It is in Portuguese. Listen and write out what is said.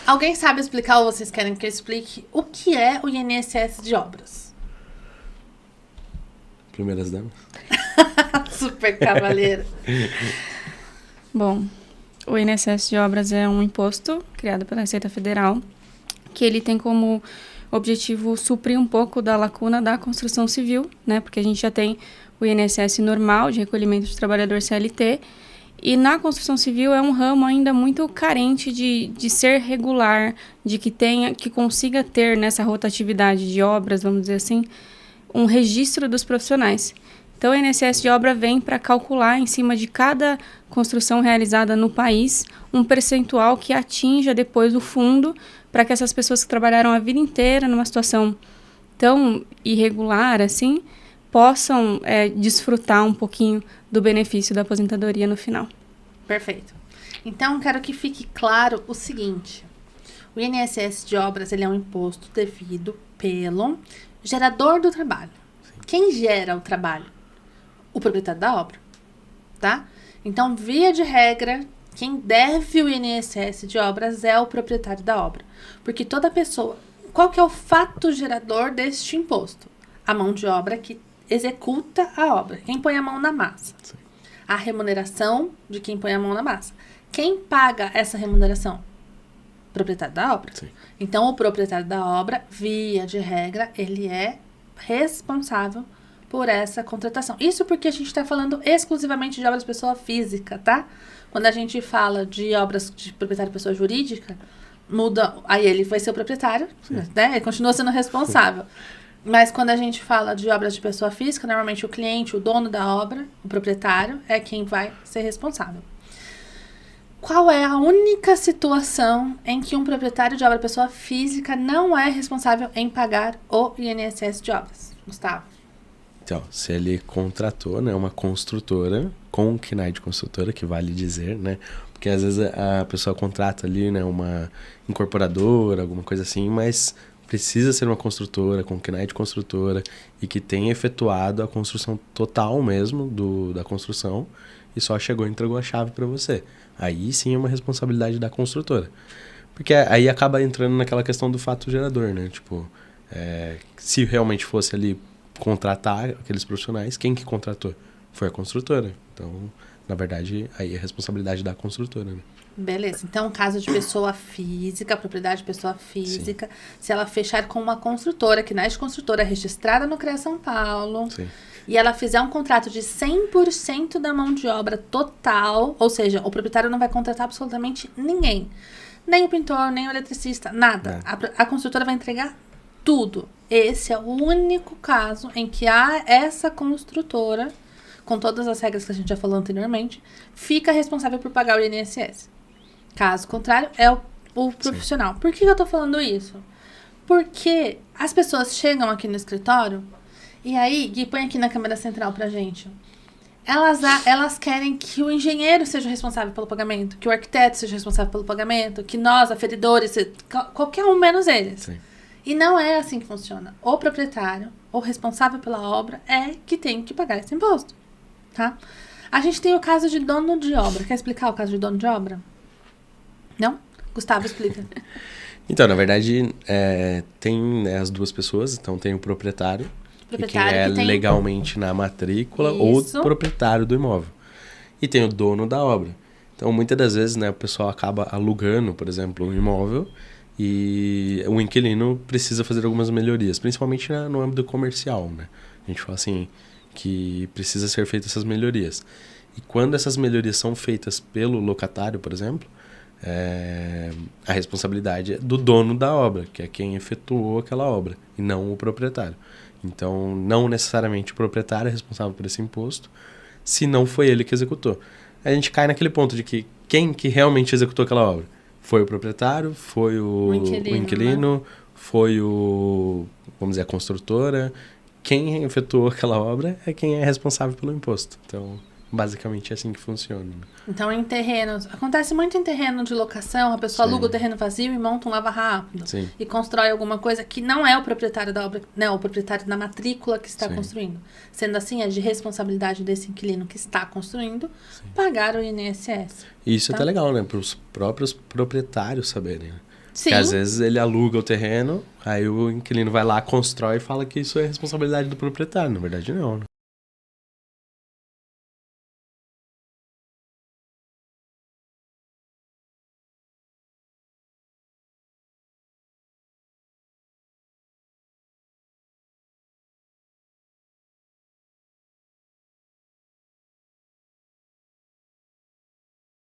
Alguém sabe explicar ou vocês querem que eu explique o que é o INSS de obras? Primeiras damas. Super cavaleira. Bom, o INSS de obras é um imposto criado pela Receita Federal, que ele tem como objetivo suprir um pouco da lacuna da construção civil, né? Porque a gente já tem o INSS normal, de recolhimento de trabalhador CLT, e na construção civil é um ramo ainda muito carente de ser regular, de que consiga ter nessa rotatividade de obras, vamos dizer assim, um registro dos profissionais. Então, o INSS de obra vem para calcular, em cima de cada construção realizada no país, um percentual que atinja depois o fundo, para que essas pessoas que trabalharam a vida inteira numa situação tão irregular assim, possam desfrutar um pouquinho do benefício da aposentadoria no final. Perfeito. Então, quero que fique claro o seguinte. O INSS de obras, ele é um imposto devido pelo gerador do trabalho. Sim. Quem gera o trabalho? O proprietário da obra, tá? Então, via de regra, quem deve o INSS de obras é o proprietário da obra. Porque toda pessoa... Qual que é o fato gerador deste imposto? A mão de obra que executa a obra. Quem põe a mão na massa. Sim. A remuneração de quem põe a mão na massa. Quem paga essa remuneração? O proprietário da obra. Sim. Então, o proprietário da obra, via de regra, ele é responsável por essa contratação. Isso porque a gente está falando exclusivamente de obras de pessoa física, tá? Quando a gente fala de obras de proprietário de pessoa jurídica, muda, aí ele vai ser o proprietário, né? Ele continua sendo responsável. Mas quando a gente fala de obras de pessoa física, normalmente o cliente, o dono da obra, o proprietário, é quem vai ser responsável. Qual é a única situação em que um proprietário de obra pessoa física não é responsável em pagar o INSS de obras? Gustavo? Então, se ele contratou, né, uma construtora, com o KNAI de construtora, que vale dizer, né? Porque às vezes a pessoa contrata ali, né, uma incorporadora, alguma coisa assim, mas precisa ser uma construtora, com KNAI de construtora, e que tenha efetuado a construção total mesmo da construção, e só chegou e entregou a chave para você. Aí sim é uma responsabilidade da construtora. Porque aí acaba entrando naquela questão do fato gerador, né? Tipo, se realmente fosse ali contratar aqueles profissionais, quem que contratou? Foi a construtora. Então, na verdade, aí é responsabilidade da construtora, né? Beleza. Então, caso de pessoa física, propriedade de pessoa física, sim, se ela fechar com uma construtora, que nasce construtora registrada no CREA São Paulo, sim, e ela fizer um contrato de 100% da mão de obra total, ou seja, o proprietário não vai contratar absolutamente ninguém. Nem o pintor, nem o eletricista, nada. A construtora vai entregar tudo. Esse é o único caso em que essa construtora, com todas as regras que a gente já falou anteriormente, fica responsável por pagar o INSS. Caso contrário, é o profissional. Por que eu tô falando isso? Porque as pessoas chegam aqui no escritório e aí, Gui, põe aqui na câmera central pra gente. Elas querem que o engenheiro seja responsável pelo pagamento, que o arquiteto seja responsável pelo pagamento, que nós, aferidores, qualquer um menos eles. Sim. E não é assim que funciona. O proprietário, o responsável pela obra, é que tem que pagar esse imposto, tá? A gente tem o caso de dono de obra. Quer explicar o caso de dono de obra? Não? Gustavo, explica. Então, na verdade, tem, né, as duas pessoas. Então, tem o proprietário e quem é legalmente na matrícula, isso, ou o proprietário do imóvel. E tem o dono da obra. Então, muitas das vezes, né, o pessoal acaba alugando, por exemplo, um imóvel e o inquilino precisa fazer algumas melhorias, principalmente no âmbito comercial, né? A gente fala assim, que precisa ser feitas essas melhorias. E quando essas melhorias são feitas pelo locatário, por exemplo, a responsabilidade é do dono da obra, que é quem efetuou aquela obra, e não o proprietário. Então, não necessariamente o proprietário é responsável por esse imposto, se não foi ele que executou. A gente cai naquele ponto de que quem que realmente executou aquela obra? Foi o proprietário, foi o inquilino, né? Foi vamos dizer, a construtora. Quem efetuou aquela obra é quem é responsável pelo imposto. Então, basicamente é assim que funciona. Então, em terrenos... Acontece muito em terreno de locação, a pessoa, sim, aluga o terreno vazio e monta um lava-rápido. Sim. E constrói alguma coisa que não é o proprietário da obra, não, o proprietário da matrícula que está, sim, construindo. Sendo assim, é de responsabilidade desse inquilino que está construindo, sim, pagar o INSS. E isso é até legal, né? Para os próprios proprietários saberem, né? Sim. Que às vezes ele aluga o terreno, aí o inquilino vai lá, constrói e fala que isso é responsabilidade do proprietário. Na verdade, não, né?